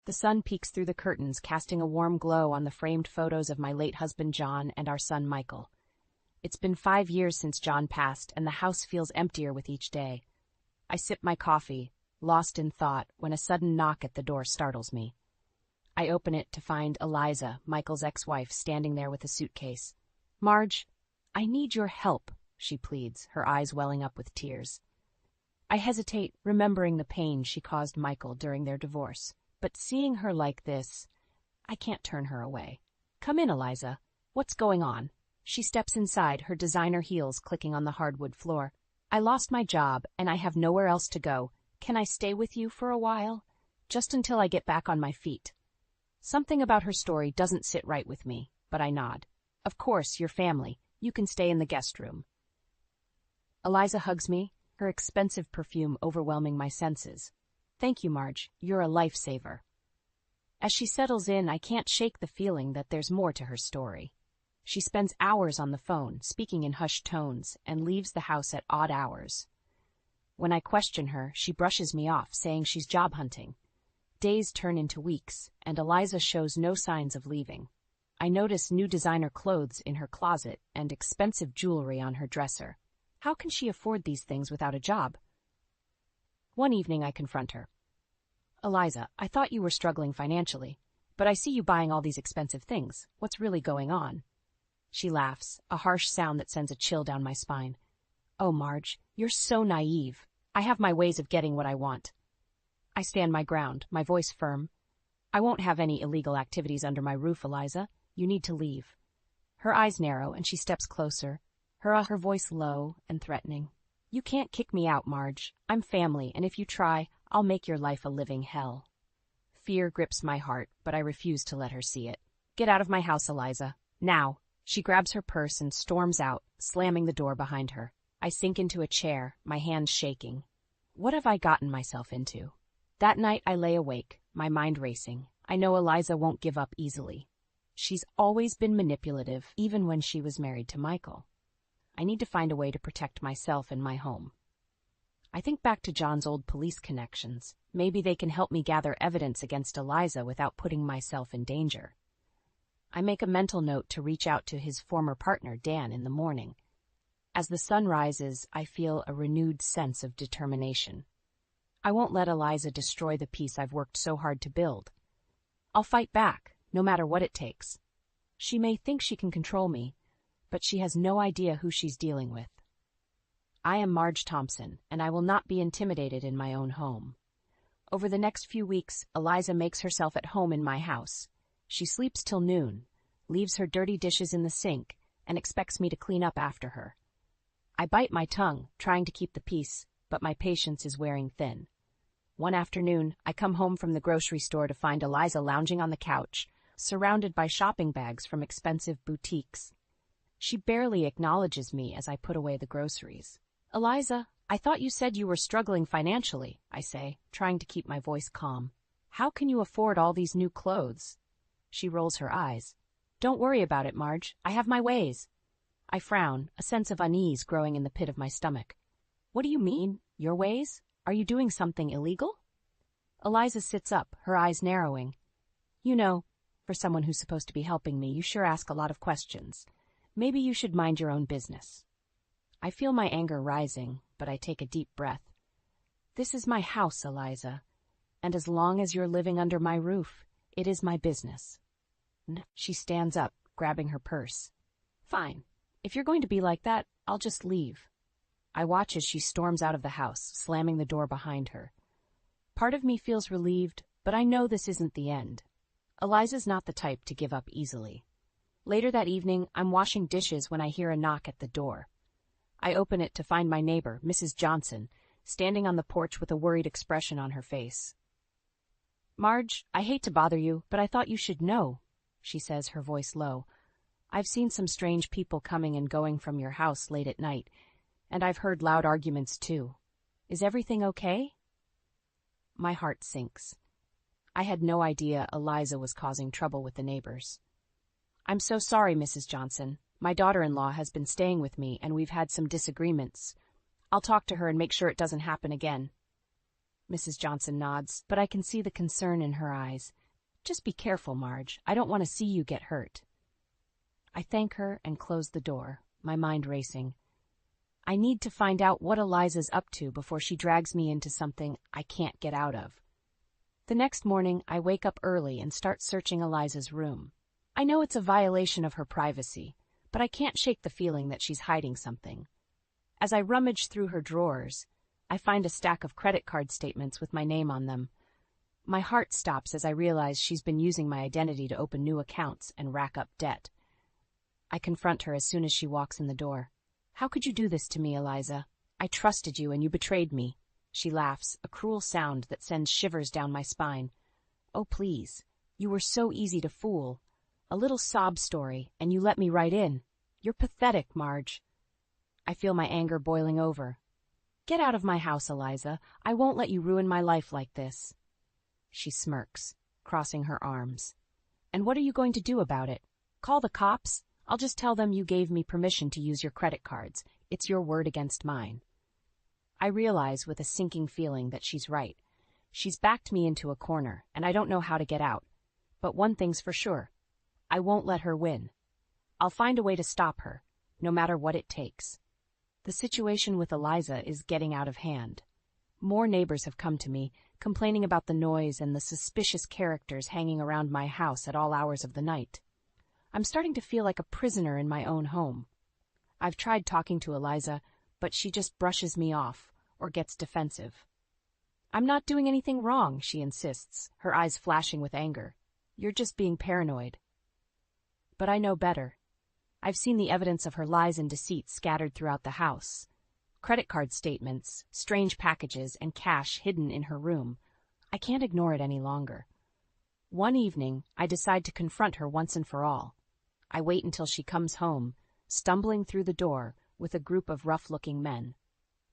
The sun peeks through the curtains, casting a warm glow on the framed photos of my late husband John and our son Michael. It's been 5 years since John passed, and the house feels emptier with each day. I sip my coffee, lost in thought, when a sudden knock at the door startles me. I open it to find Eliza, Michael's ex-wife, standing there with a suitcase. "Marge, I need your help," she pleads, her eyes welling up with tears. I hesitate, remembering the pain she caused Michael during their divorce. But seeing her like this, I can't turn her away. "Come in, Eliza. What's going on?" She steps inside, her designer heels clicking on the hardwood floor. "I lost my job, and I have nowhere else to go. Can I stay with you for a while? Just until I get back on my feet." Something about her story doesn't sit right with me, but I nod. "Of course, your family. You can stay in the guest room." Eliza hugs me, her expensive perfume overwhelming my senses. "Thank you, Marge. You're a lifesaver." As she settles in, I can't shake the feeling that there's more to her story. She spends hours on the phone, speaking in hushed tones, and leaves the house at odd hours. When I question her, she brushes me off, saying she's job hunting. Days turn into weeks, and Eliza shows no signs of leaving. I notice new designer clothes in her closet and expensive jewelry on her dresser. How can she afford these things without a job? One evening I confront her. "Eliza, I thought you were struggling financially, but I see you buying all these expensive things. What's really going on?" She laughs, a harsh sound that sends a chill down my spine. "Oh, Marge, you're so naive. I have my ways of getting what I want." I stand my ground, my voice firm. "I won't have any illegal activities under my roof, Eliza. You need to leave." Her eyes narrow, and she steps closer, her voice low and threatening. "You can't kick me out, Marge. I'm family, and if you try, I'll make your life a living hell." Fear grips my heart, but I refuse to let her see it. "Get out of my house, Eliza. Now." She grabs her purse and storms out, slamming the door behind her. I sink into a chair, my hands shaking. What have I gotten myself into? That night I lay awake, my mind racing. I know Eliza won't give up easily. She's always been manipulative, even when she was married to Michael. I need to find a way to protect myself and my home. I think back to John's old police connections. Maybe they can help me gather evidence against Eliza without putting myself in danger. I make a mental note to reach out to his former partner, Dan, in the morning. As the sun rises, I feel a renewed sense of determination. I won't let Eliza destroy the peace I've worked so hard to build. I'll fight back, no matter what it takes. She may think she can control me, but she has no idea who she's dealing with. I am Marge Thompson, and I will not be intimidated in my own home. Over the next few weeks, Eliza makes herself at home in my house. She sleeps till noon, leaves her dirty dishes in the sink, and expects me to clean up after her. I bite my tongue, trying to keep the peace, but my patience is wearing thin. One afternoon, I come home from the grocery store to find Eliza lounging on the couch, surrounded by shopping bags from expensive boutiques. She barely acknowledges me as I put away the groceries. "Eliza, I thought you said you were struggling financially," I say, trying to keep my voice calm. "How can you afford all these new clothes?" She rolls her eyes. "Don't worry about it, Marge. I have my ways." I frown, a sense of unease growing in the pit of my stomach. "What do you mean, your ways? Are you doing something illegal?" Eliza sits up, her eyes narrowing. "You know, for someone who's supposed to be helping me, you sure ask a lot of questions. Maybe you should mind your own business." I feel my anger rising, but I take a deep breath. "This is my house, Eliza, and as long as you're living under my roof, it is my business." She stands up, grabbing her purse. "Fine. If you're going to be like that, I'll just leave." I watch as she storms out of the house, slamming the door behind her. Part of me feels relieved, but I know this isn't the end. Eliza's not the type to give up easily. Later that evening, I'm washing dishes when I hear a knock at the door. I open it to find my neighbor, Mrs. Johnson, standing on the porch with a worried expression on her face. "Marge, I hate to bother you, but I thought you should know," she says, her voice low. "I've seen some strange people coming and going from your house late at night, and I've heard loud arguments too. Is everything okay?" My heart sinks. I had no idea Eliza was causing trouble with the neighbors. "I'm so sorry, Mrs. Johnson. My daughter-in-law has been staying with me, and we've had some disagreements. I'll talk to her and make sure it doesn't happen again." Mrs. Johnson nods, but I can see the concern in her eyes. Just be careful, Marge. I don't want to see you get hurt. I thank her and close the door, my mind racing. I need to find out what Eliza's up to before she drags me into something I can't get out of. The next morning, I wake up early and start searching Eliza's room. I know it's a violation of her privacy, but I can't shake the feeling that she's hiding something. As I rummage through her drawers, I find a stack of credit card statements with my name on them. My heart stops as I realize she's been using my identity to open new accounts and rack up debt. I confront her as soon as she walks in the door. How could you do this to me, Eliza? I trusted you and you betrayed me. She laughs, a cruel sound that sends shivers down my spine. Oh, please. You were so easy to fool. A little sob story, and you let me right in. You're pathetic, Marge. I feel my anger boiling over. Get out of my house, Eliza. I won't let you ruin my life like this. She smirks, crossing her arms. And what are you going to do about it? Call the cops? I'll just tell them you gave me permission to use your credit cards. It's your word against mine. I realize with a sinking feeling that she's right. She's backed me into a corner, and I don't know how to get out. But one thing's for sure. I won't let her win. I'll find a way to stop her, no matter what it takes. The situation with Eliza is getting out of hand. More neighbors have come to me, complaining about the noise and the suspicious characters hanging around my house at all hours of the night. I'm starting to feel like a prisoner in my own home. I've tried talking to Eliza, but she just brushes me off or gets defensive. I'm not doing anything wrong, she insists, her eyes flashing with anger. You're just being paranoid. But I know better. I've seen the evidence of her lies and deceit scattered throughout the house. Credit card statements, strange packages, and cash hidden in her room. I can't ignore it any longer. One evening, I decide to confront her once and for all. I wait until she comes home, stumbling through the door with a group of rough-looking men.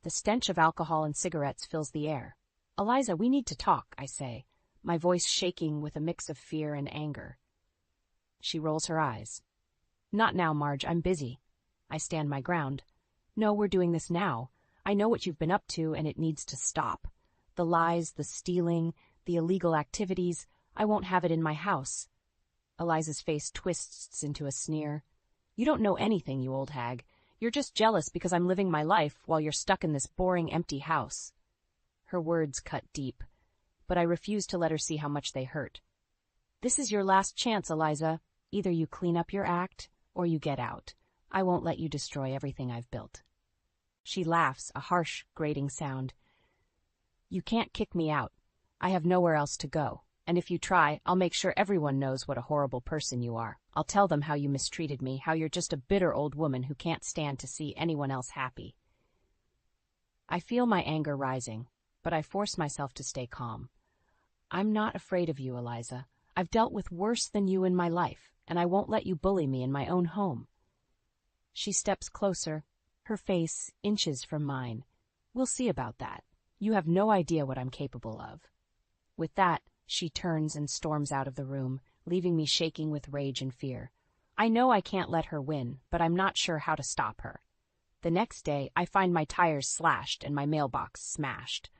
The stench of alcohol and cigarettes fills the air. Eliza, we need to talk, I say, my voice shaking with a mix of fear and anger. She rolls her eyes. Not now, Marge, I'm busy. I stand my ground. No, we're doing this now. I know what you've been up to, and it needs to stop. The lies, the stealing, the illegal activities, I won't have it in my house. Eliza's face twists into a sneer. You don't know anything, you old hag. You're just jealous because I'm living my life while you're stuck in this boring, empty house. Her words cut deep, but I refuse to let her see how much they hurt. This is your last chance, Eliza. Either you clean up your act, or you get out. I won't let you destroy everything I've built. She laughs, a harsh, grating sound. You can't kick me out. I have nowhere else to go. And if you try, I'll make sure everyone knows what a horrible person you are. I'll tell them how you mistreated me, how you're just a bitter old woman who can't stand to see anyone else happy. I feel my anger rising, but I force myself to stay calm. I'm not afraid of you, Eliza. I've dealt with worse than you in my life, and I won't let you bully me in my own home. She steps closer, her face inches from mine. We'll see about that. You have no idea what I'm capable of. With that, she turns and storms out of the room, leaving me shaking with rage and fear. I know I can't let her win, but I'm not sure how to stop her. The next day, I find my tires slashed and my mailbox smashed.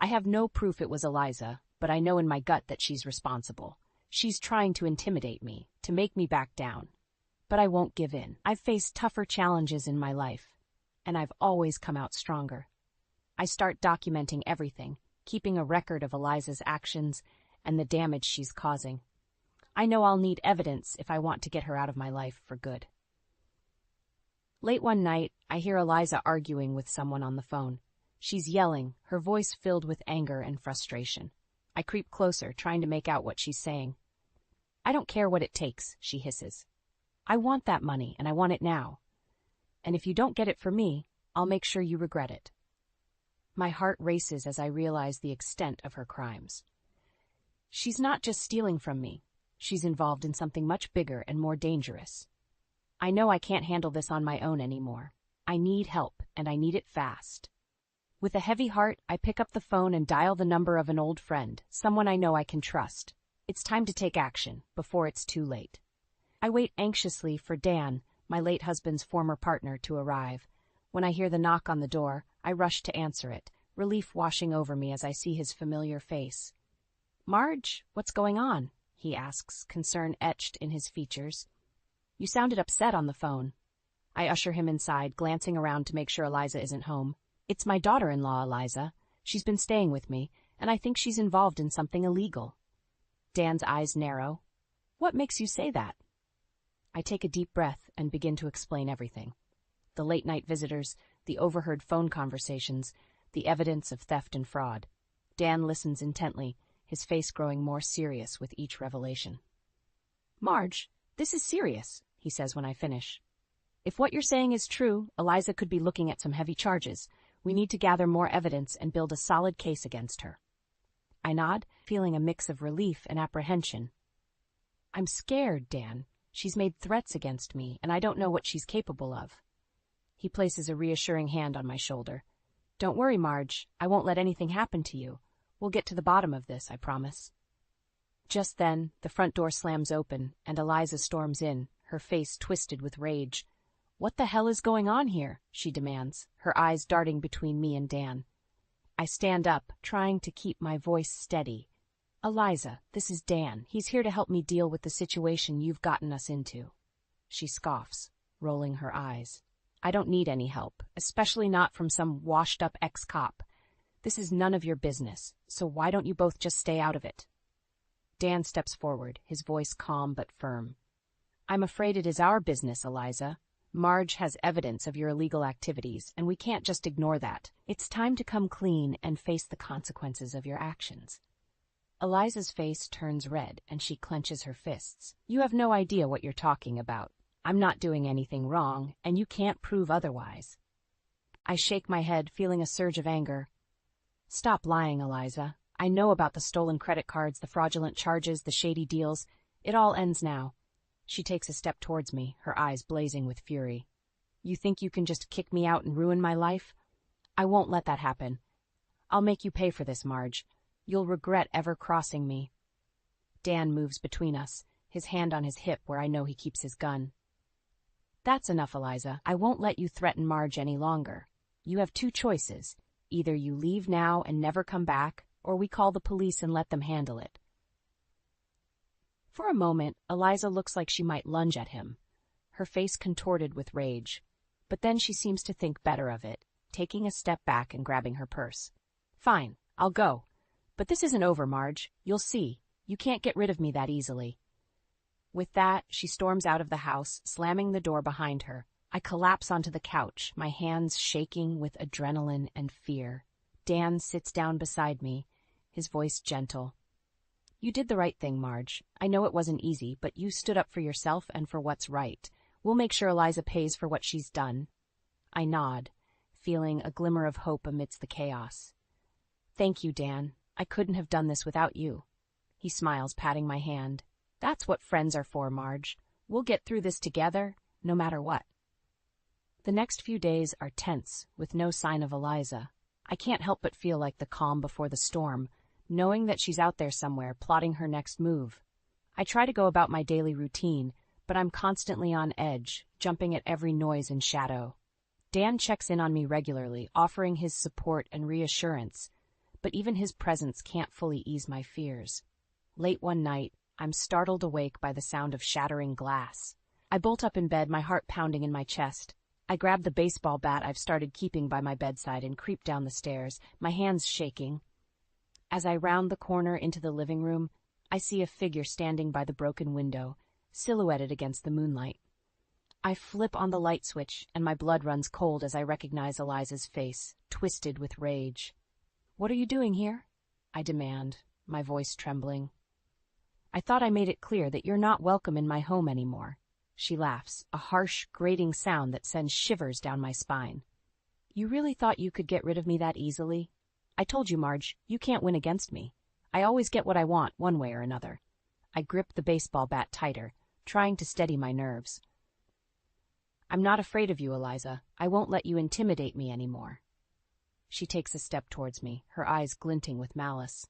I have no proof it was Eliza, but I know in my gut that she's responsible. She's trying to intimidate me, to make me back down. But I won't give in. I've faced tougher challenges in my life, and I've always come out stronger. I start documenting everything, keeping a record of Eliza's actions and the damage she's causing. I know I'll need evidence if I want to get her out of my life for good. Late one night, I hear Eliza arguing with someone on the phone. She's yelling, her voice filled with anger and frustration. I creep closer, trying to make out what she's saying. I don't care what it takes, she hisses. I want that money, and I want it now. And if you don't get it for me, I'll make sure you regret it. My heart races as I realize the extent of her crimes. She's not just stealing from me. She's involved in something much bigger and more dangerous. I know I can't handle this on my own anymore. I need help, and I need it fast. With a heavy heart, I pick up the phone and dial the number of an old friend, someone I know I can trust. It's time to take action, before it's too late. I wait anxiously for Dan, my late husband's former partner, to arrive. When I hear the knock on the door, I rush to answer it, relief washing over me as I see his familiar face. "Marge, what's going on?" he asks, concern etched in his features. "You sounded upset on the phone." I usher him inside, glancing around to make sure Eliza isn't home. "It's my daughter-in-law, Eliza. She's been staying with me, and I think she's involved in something illegal." Dan's eyes narrow. "What makes you say that?" I take a deep breath and begin to explain everything. The late-night visitors, the overheard phone conversations, the evidence of theft and fraud. Dan listens intently, his face growing more serious with each revelation. "Marge, this is serious," he says when I finish. "If what you're saying is true, Eliza could be looking at some heavy charges. We need to gather more evidence and build a solid case against her." I nod, feeling a mix of relief and apprehension. "I'm scared, Dan. She's made threats against me, and I don't know what she's capable of." He places a reassuring hand on my shoulder. "Don't worry, Marge. I won't let anything happen to you. We'll get to the bottom of this, I promise." Just then, the front door slams open, and Eliza storms in, her face twisted with rage. "What the hell is going on here?" she demands, her eyes darting between me and Dan. I stand up, trying to keep my voice steady. "Eliza, this is Dan. He's here to help me deal with the situation you've gotten us into." She scoffs, rolling her eyes. "I don't need any help, especially not from some washed-up ex-cop. This is none of your business, so why don't you both just stay out of it?" Dan steps forward, his voice calm but firm. "I'm afraid it is our business, Eliza. Marge has evidence of your illegal activities, and we can't just ignore that. It's time to come clean and face the consequences of your actions." Eliza's face turns red, and she clenches her fists. "You have no idea what you're talking about. I'm not doing anything wrong, and you can't prove otherwise." I shake my head, feeling a surge of anger. "Stop lying, Eliza. I know about the stolen credit cards, the fraudulent charges, the shady deals. It all ends now." She takes a step towards me, her eyes blazing with fury. "You think you can just kick me out and ruin my life? I won't let that happen. I'll make you pay for this, Marge. You'll regret ever crossing me." Dan moves between us, his hand on his hip where I know he keeps his gun. "That's enough, Eliza. I won't let you threaten Marge any longer. You have two choices. Either you leave now and never come back, or we call the police and let them handle it." For a moment, Eliza looks like she might lunge at him, her face contorted with rage. But then she seems to think better of it, taking a step back and grabbing her purse. "Fine, I'll go. But this isn't over, Marge. You'll see. You can't get rid of me that easily." With that, she storms out of the house, slamming the door behind her. I collapse onto the couch, my hands shaking with adrenaline and fear. Dan sits down beside me, his voice gentle. "You did the right thing, Marge. I know it wasn't easy, but you stood up for yourself and for what's right. We'll make sure Eliza pays for what she's done." I nod, feeling a glimmer of hope amidst the chaos. "Thank you, Dan. I couldn't have done this without you." He smiles, patting my hand. "That's what friends are for, Marge. We'll get through this together, no matter what." The next few days are tense, with no sign of Eliza. I can't help but feel like the calm before the storm, knowing that she's out there somewhere, plotting her next move. I try to go about my daily routine, but I'm constantly on edge, jumping at every noise and shadow. Dan checks in on me regularly, offering his support and reassurance, but even his presence can't fully ease my fears. Late one night, I'm startled awake by the sound of shattering glass. I bolt up in bed, my heart pounding in my chest. I grab the baseball bat I've started keeping by my bedside and creep down the stairs, my hands shaking. As I round the corner into the living room, I see a figure standing by the broken window, silhouetted against the moonlight. I flip on the light switch, and my blood runs cold as I recognize Eliza's face, twisted with rage. "What are you doing here?" I demand, my voice trembling. "I thought I made it clear that you're not welcome in my home anymore." She laughs, a harsh, grating sound that sends shivers down my spine. "You really thought you could get rid of me that easily? I told you, Marge, you can't win against me. I always get what I want, one way or another." I grip the baseball bat tighter, trying to steady my nerves. "I'm not afraid of you, Eliza. I won't let you intimidate me anymore." She takes a step towards me, her eyes glinting with malice.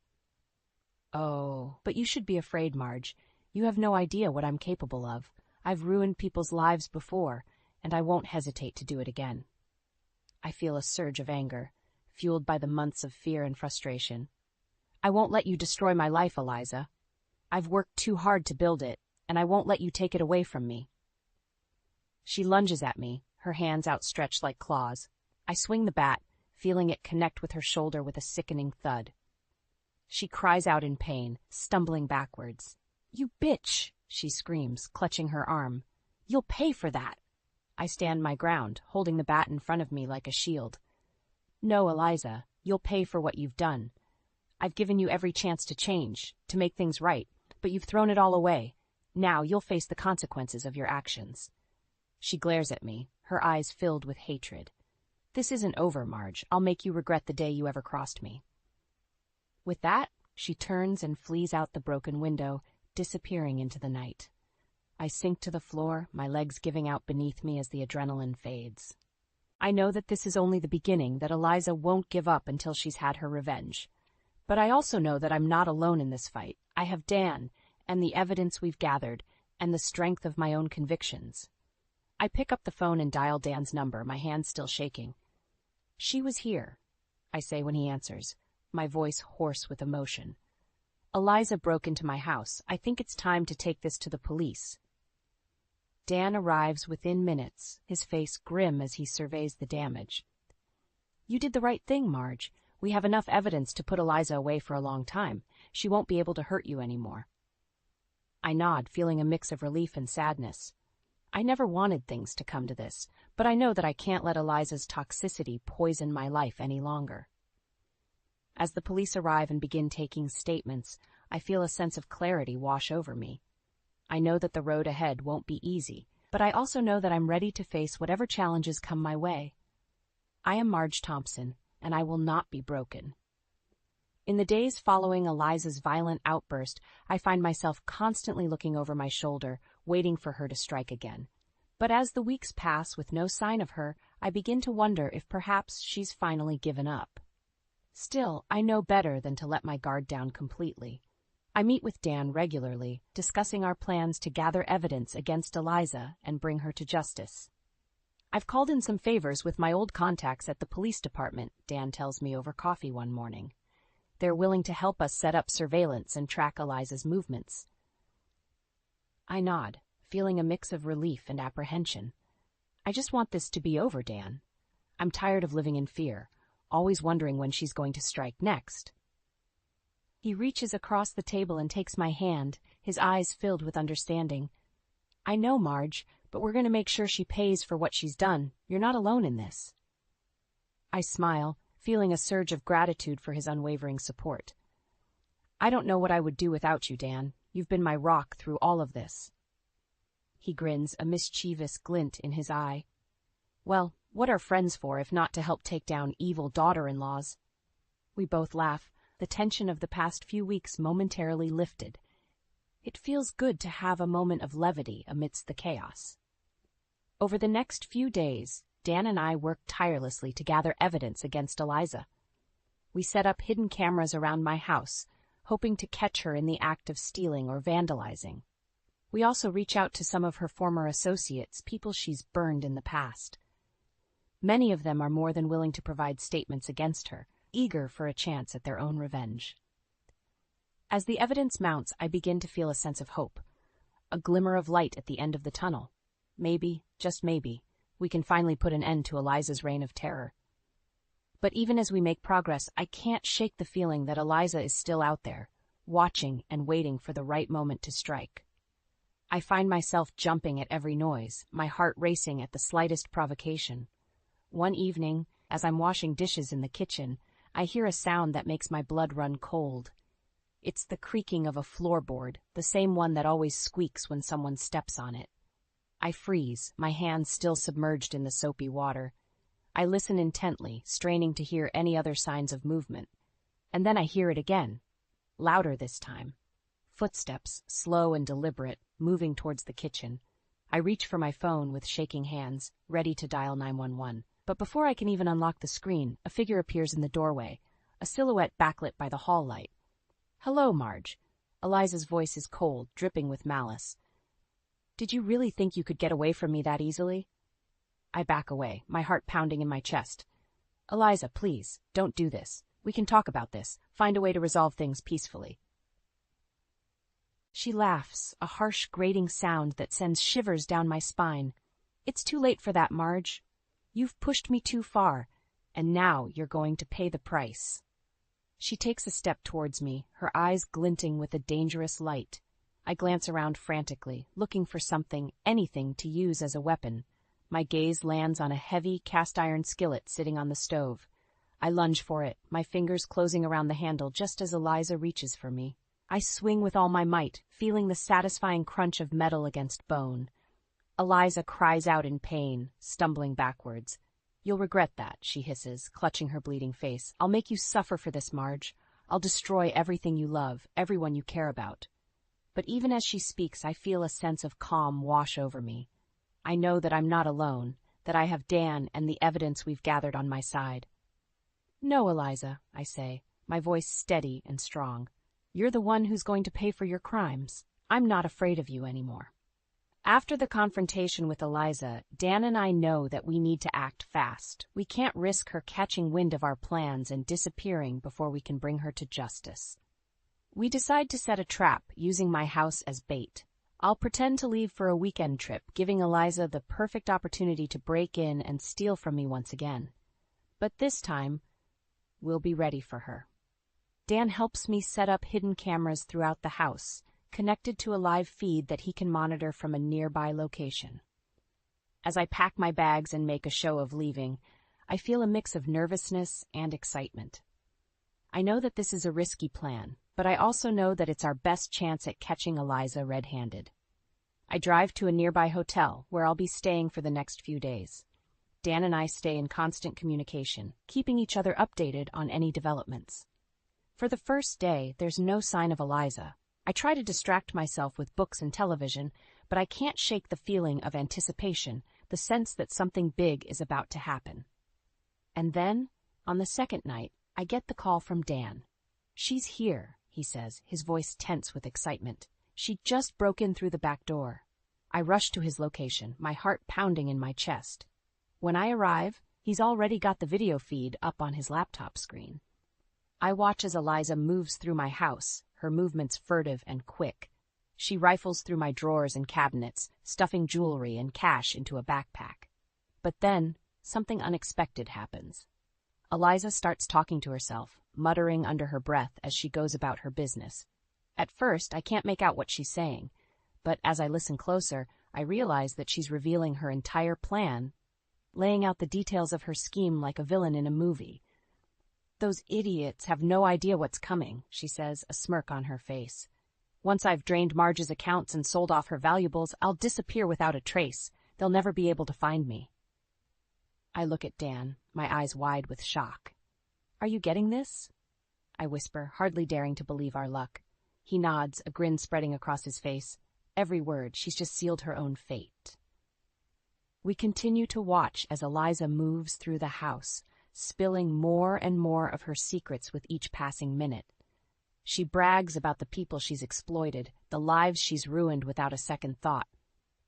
"Oh, but you should be afraid, Marge. You have no idea what I'm capable of. I've ruined people's lives before, and I won't hesitate to do it again." I feel a surge of anger, fueled by the months of fear and frustration. I won't let you destroy my life, Eliza. I've worked too hard to build it, and I won't let you take it away from me. She lunges at me, her hands outstretched like claws. I swing the bat, feeling it connect with her shoulder with a sickening thud. She cries out in pain, stumbling backwards. "You bitch!" she screams, clutching her arm. "You'll pay for that!" I stand my ground, holding the bat in front of me like a shield. "No, Eliza, you'll pay for what you've done. I've given you every chance to change, to make things right, but you've thrown it all away. Now you'll face the consequences of your actions." She glares at me, her eyes filled with hatred. "This isn't over, Marge. I'll make you regret the day you ever crossed me." With that, she turns and flees out the broken window, disappearing into the night. I sink to the floor, my legs giving out beneath me as the adrenaline fades. I know that this is only the beginning, that Eliza won't give up until she's had her revenge. But I also know that I'm not alone in this fight. I have Dan, and the evidence we've gathered, and the strength of my own convictions. I pick up the phone and dial Dan's number, my hand still shaking. "She was here," I say when he answers, my voice hoarse with emotion. "Eliza broke into my house. I think it's time to take this to the police." Dan arrives within minutes, his face grim as he surveys the damage. "You did the right thing, Marge. We have enough evidence to put Eliza away for a long time. She won't be able to hurt you anymore." I nod, feeling a mix of relief and sadness. I never wanted things to come to this, but I know that I can't let Eliza's toxicity poison my life any longer. As the police arrive and begin taking statements, I feel a sense of clarity wash over me. I know that the road ahead won't be easy, but I also know that I'm ready to face whatever challenges come my way. I am Marge Thompson, and I will not be broken. In the days following Eliza's violent outburst, I find myself constantly looking over my shoulder, waiting for her to strike again. But as the weeks pass with no sign of her, I begin to wonder if perhaps she's finally given up. Still, I know better than to let my guard down completely. I meet with Dan regularly, discussing our plans to gather evidence against Eliza and bring her to justice. "I've called in some favors with my old contacts at the police department," Dan tells me over coffee one morning. "They're willing to help us set up surveillance and track Eliza's movements." I nod, feeling a mix of relief and apprehension. "I just want this to be over, Dan. I'm tired of living in fear, always wondering when she's going to strike next." He reaches across the table and takes my hand, his eyes filled with understanding. "I know, Marge, but we're going to make sure she pays for what she's done. You're not alone in this." I smile, feeling a surge of gratitude for his unwavering support. "I don't know what I would do without you, Dan. You've been my rock through all of this." He grins, a mischievous glint in his eye. "Well, what are friends for if not to help take down evil daughter-in-laws?" We both laugh, the tension of the past few weeks momentarily lifted. It feels good to have a moment of levity amidst the chaos. Over the next few days, Dan and I worked tirelessly to gather evidence against Eliza. We set up hidden cameras around my house, hoping to catch her in the act of stealing or vandalizing. We also reach out to some of her former associates, people she's burned in the past. Many of them are more than willing to provide statements against her, eager for a chance at their own revenge. As the evidence mounts, I begin to feel a sense of hope, a glimmer of light at the end of the tunnel. Maybe, just maybe, we can finally put an end to Eliza's reign of terror. But even as we make progress, I can't shake the feeling that Eliza is still out there, watching and waiting for the right moment to strike. I find myself jumping at every noise, my heart racing at the slightest provocation. One evening, as I'm washing dishes in the kitchen, I hear a sound that makes my blood run cold. It's the creaking of a floorboard, the same one that always squeaks when someone steps on it. I freeze, my hands still submerged in the soapy water. I listen intently, straining to hear any other signs of movement. And then I hear it again, louder this time. Footsteps, slow and deliberate, moving towards the kitchen. I reach for my phone with shaking hands, ready to dial 911. But before I can even unlock the screen, a figure appears in the doorway, a silhouette backlit by the hall light. "Hello, Marge." Eliza's voice is cold, dripping with malice. "Did you really think you could get away from me that easily?" I back away, my heart pounding in my chest. Eliza, please, don't do this. We can talk about this, find a way to resolve things peacefully. She laughs, a harsh, grating sound that sends shivers down my spine. It's too late for that, Marge. You've pushed me too far, and now you're going to pay the price. She takes a step towards me, her eyes glinting with a dangerous light. I glance around frantically, looking for something, anything to use as a weapon. My gaze lands on a heavy, cast-iron skillet sitting on the stove. I lunge for it, my fingers closing around the handle just as Eliza reaches for me. I swing with all my might, feeling the satisfying crunch of metal against bone. Eliza cries out in pain, stumbling backwards. You'll regret that, she hisses, clutching her bleeding face. I'll make you suffer for this, Marge. I'll destroy everything you love, everyone you care about. But even as she speaks, I feel a sense of calm wash over me. I know that I'm not alone, that I have Dan and the evidence we've gathered on my side. No, Eliza, I say, my voice steady and strong. You're the one who's going to pay for your crimes. I'm not afraid of you anymore. After the confrontation with Eliza, Dan and I know that we need to act fast. We can't risk her catching wind of our plans and disappearing before we can bring her to justice. We decide to set a trap, using my house as bait. I'll pretend to leave for a weekend trip, giving Eliza the perfect opportunity to break in and steal from me once again. But this time, we'll be ready for her. Dan helps me set up hidden cameras throughout the house, connected to a live feed that he can monitor from a nearby location. As I pack my bags and make a show of leaving, I feel a mix of nervousness and excitement. I know that this is a risky plan, but I also know that it's our best chance at catching Eliza red-handed. I drive to a nearby hotel, where I'll be staying for the next few days. Dan and I stay in constant communication, keeping each other updated on any developments. For the first day, there's no sign of Eliza. I try to distract myself with books and television, but I can't shake the feeling of anticipation, the sense that something big is about to happen. And then, on the second night, I get the call from Dan. She's here, he says, his voice tense with excitement. She just broke in through the back door. I rush to his location, my heart pounding in my chest. When I arrive, he's already got the video feed up on his laptop screen. I watch as Eliza moves through my house, her movements furtive and quick. She rifles through my drawers and cabinets, stuffing jewelry and cash into a backpack. But then, something unexpected happens. Eliza starts talking to herself, muttering under her breath as she goes about her business. At first, I can't make out what she's saying, but as I listen closer, I realize that she's revealing her entire plan, laying out the details of her scheme like a villain in a movie. Those idiots have no idea what's coming, she says, a smirk on her face. Once I've drained Marge's accounts and sold off her valuables, I'll disappear without a trace. They'll never be able to find me. I look at Dan, my eyes wide with shock. Are you getting this? I whisper, hardly daring to believe our luck. He nods, a grin spreading across his face. Every word, she's just sealed her own fate. We continue to watch as Eliza moves through the house, spilling more and more of her secrets with each passing minute. She brags about the people she's exploited, the lives she's ruined without a second thought.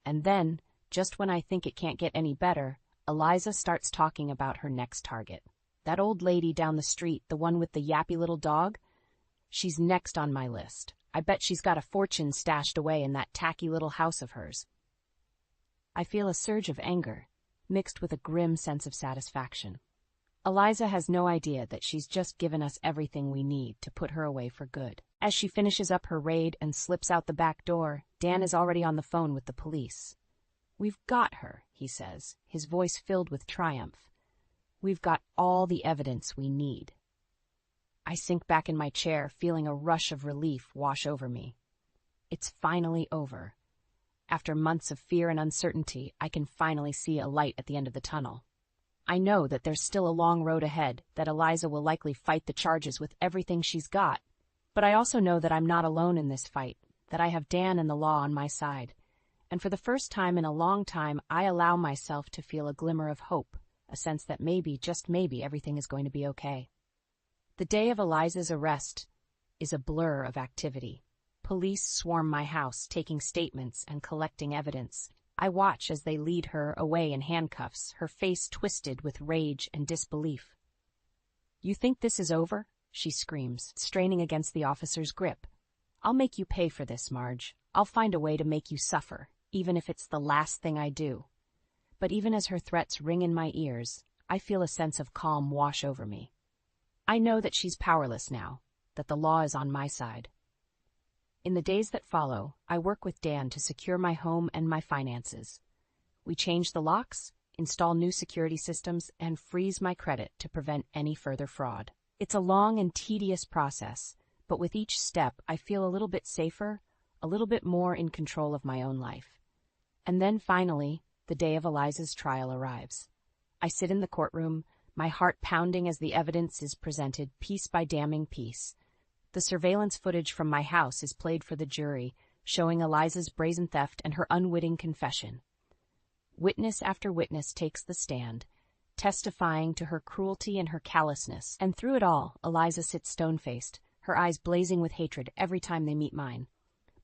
And then, just when I think it can't get any better, Eliza starts talking about her next target. That old lady down the street, the one with the yappy little dog? She's next on my list. I bet she's got a fortune stashed away in that tacky little house of hers. I feel a surge of anger, mixed with a grim sense of satisfaction. Eliza has no idea that she's just given us everything we need to put her away for good. As she finishes up her raid and slips out the back door, Dan is already on the phone with the police. We've got her, he says, his voice filled with triumph. We've got all the evidence we need. I sink back in my chair, feeling a rush of relief wash over me. It's finally over. After months of fear and uncertainty, I can finally see a light at the end of the tunnel. I know that there's still a long road ahead, that Eliza will likely fight the charges with everything she's got. But I also know that I'm not alone in this fight, that I have Dan and the law on my side. And for the first time in a long time, I allow myself to feel a glimmer of hope, a sense that maybe, just maybe, everything is going to be okay. The day of Eliza's arrest is a blur of activity. Police swarm my house, taking statements and collecting evidence. I watch as they lead her away in handcuffs, her face twisted with rage and disbelief. "You think this is over?" she screams, straining against the officer's grip. "I'll make you pay for this, Marge. I'll find a way to make you suffer, even if it's the last thing I do." But even as her threats ring in my ears, I feel a sense of calm wash over me. I know that she's powerless now, that the law is on my side. In the days that follow, I work with Dan to secure my home and my finances. We change the locks, install new security systems, and freeze my credit to prevent any further fraud. It's a long and tedious process, but with each step I feel a little bit safer, a little bit more in control of my own life. And then finally, the day of Eliza's trial arrives. I sit in the courtroom, my heart pounding as the evidence is presented piece by damning piece. The surveillance footage from my house is played for the jury, showing Eliza's brazen theft and her unwitting confession. Witness after witness takes the stand, testifying to her cruelty and her callousness, and through it all, Eliza sits stone-faced, her eyes blazing with hatred every time they meet mine.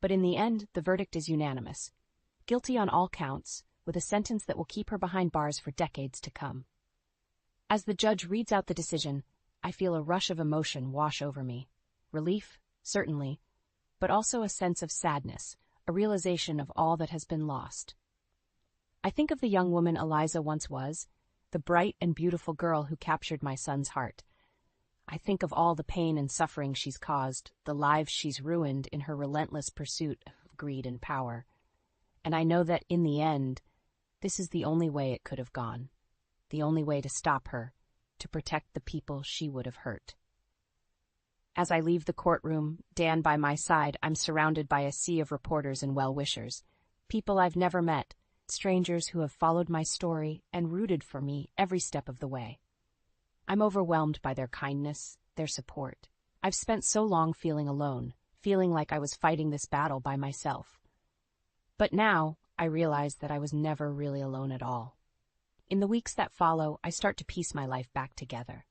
But in the end, the verdict is unanimous. Guilty on all counts, with a sentence that will keep her behind bars for decades to come. As the judge reads out the decision, I feel a rush of emotion wash over me. Relief, certainly, but also a sense of sadness, a realization of all that has been lost. I think of the young woman Eliza once was, the bright and beautiful girl who captured my son's heart. I think of all the pain and suffering she's caused, the lives she's ruined in her relentless pursuit of greed and power. And I know that, in the end, this is the only way it could have gone, the only way to stop her, to protect the people she would have hurt. As I leave the courtroom, Dan by my side, I'm surrounded by a sea of reporters and well-wishers, people I've never met, strangers who have followed my story and rooted for me every step of the way. I'm overwhelmed by their kindness, their support. I've spent so long feeling alone, feeling like I was fighting this battle by myself. But now, I realize that I was never really alone at all. In the weeks that follow, I start to piece my life back together.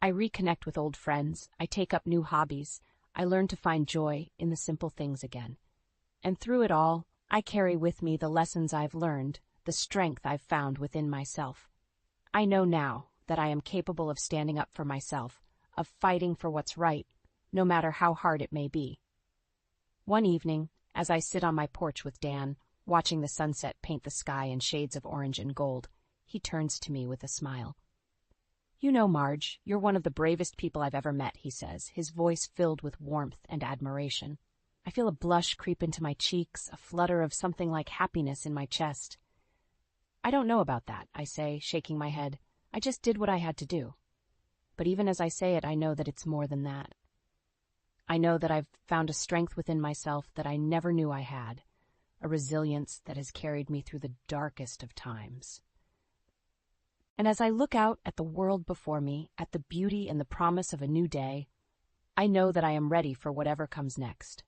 I reconnect with old friends, I take up new hobbies, I learn to find joy in the simple things again. And through it all, I carry with me the lessons I've learned, the strength I've found within myself. I know now that I am capable of standing up for myself, of fighting for what's right, no matter how hard it may be. One evening, as I sit on my porch with Dan, watching the sunset paint the sky in shades of orange and gold, he turns to me with a smile. "You know, Marge, you're one of the bravest people I've ever met," he says, his voice filled with warmth and admiration. I feel a blush creep into my cheeks, a flutter of something like happiness in my chest. "I don't know about that," I say, shaking my head. "I just did what I had to do." But even as I say it, I know that it's more than that. I know that I've found a strength within myself that I never knew I had, a resilience that has carried me through the darkest of times. And as I look out at the world before me, at the beauty and the promise of a new day, I know that I am ready for whatever comes next.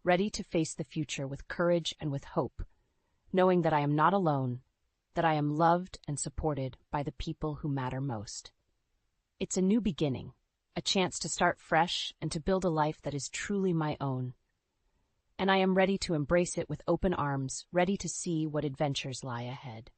Ready to face the future with courage and with hope, knowing that I am not alone, that I am loved and supported by the people who matter most. It's a new beginning, a chance to start fresh and to build a life that is truly my own. And I am ready to embrace it with open arms, ready to see what adventures lie ahead.